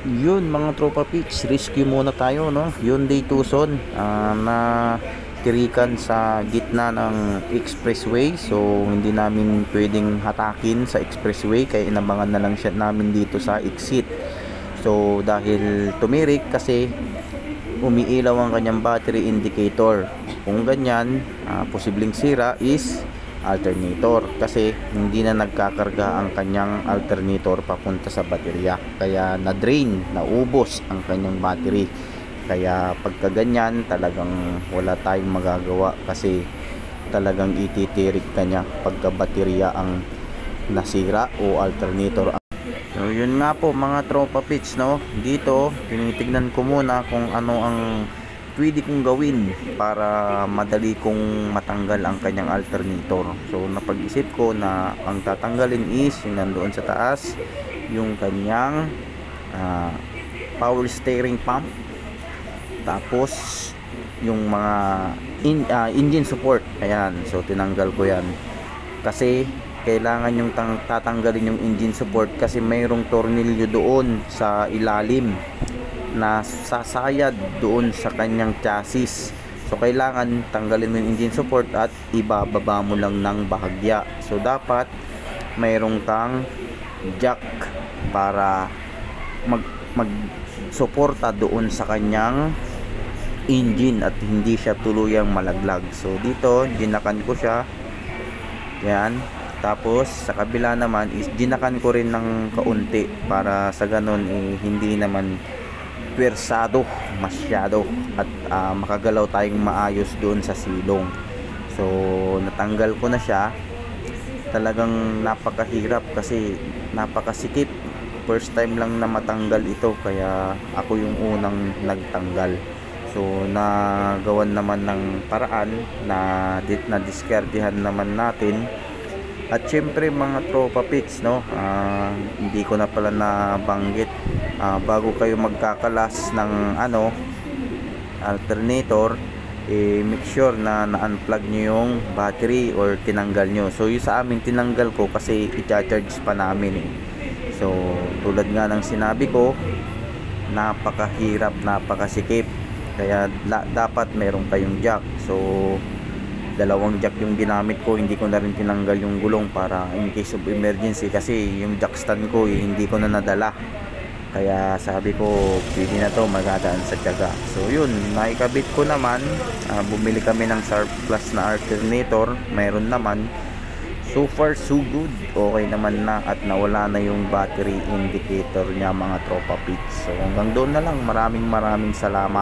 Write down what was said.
Yun mga tropa pitch, rescue muna tayo, no? Hyundai Tucson na tirikan sa gitna ng expressway. So hindi namin pwedeng hatakin sa expressway, kaya inabangan na lang siya namin dito sa exit. So dahil tumirik kasi umiilaw ang kanyang battery indicator. Kung ganyan, posibleng sira is alternator, kasi hindi na nagkakarga ang kanyang alternator papunta sa baterya, kaya na-drain, naubos ang kanyang battery. Kaya pagka ganyan, talagang wala tayong magagawa, kasi talagang ititirik kanya pagka baterya ang nasira o alternator. So yun nga po mga tropa pits, no? Dito tinitignan ko muna kung ano ang pwede kong gawin para madali kong matanggal ang kanyang alternator. So napag-isip ko na ang tatanggalin is yung nandoon sa taas, yung kanyang power steering pump, tapos yung mga engine support. Ayan, so tinanggal ko yan kasi kailangan yung tatanggalin yung engine support, kasi mayroong tornilyo doon sa ilalim na sasayad doon sa kanyang chassis. So kailangan tanggalin mo yung engine support at ibababa mo lang ng bahagya. So dapat mayroong kang jack para mag-suporta doon sa kanyang engine at hindi siya tuluyang malaglag. So dito ginakan ko siya, yan. Tapos sa kabila naman is ginakan ko rin ng kaunti para sa ganun hindi naman pwersado masyado at makagalaw tayong maayos doon sa silong. So natanggal ko na siya. Talagang napakahirap kasi napakasikip, first time lang na matanggal ito, kaya ako yung unang nagtanggal. So nagawan naman ng paraan na diskartehan naman natin. At syempre mga tropa pits, no, hindi ko na pala nabanggit, bago kayo magkakalas ng alternator, make sure na na-unplug nyo yung battery or tinanggal nyo. So yung sa amin tinanggal ko kasi i-charge pa namin So tulad nga ng sinabi ko, napakahirap, napakasikip, kaya dapat meron kayong jack. So dalawang jack yung ginamit ko, hindi ko na rin tinanggal yung gulong para in case of emergency, kasi yung jack stand ko hindi ko na nadala, kaya sabi ko pwede na to, magadaan sa tiyaga. So yun, naikabit ko naman. Bumili kami ng surplus na alternator, mayroon naman. So far so good, okay naman na at nawala na yung battery indicator niya mga tropa pits. So hanggang doon na lang, maraming salamat.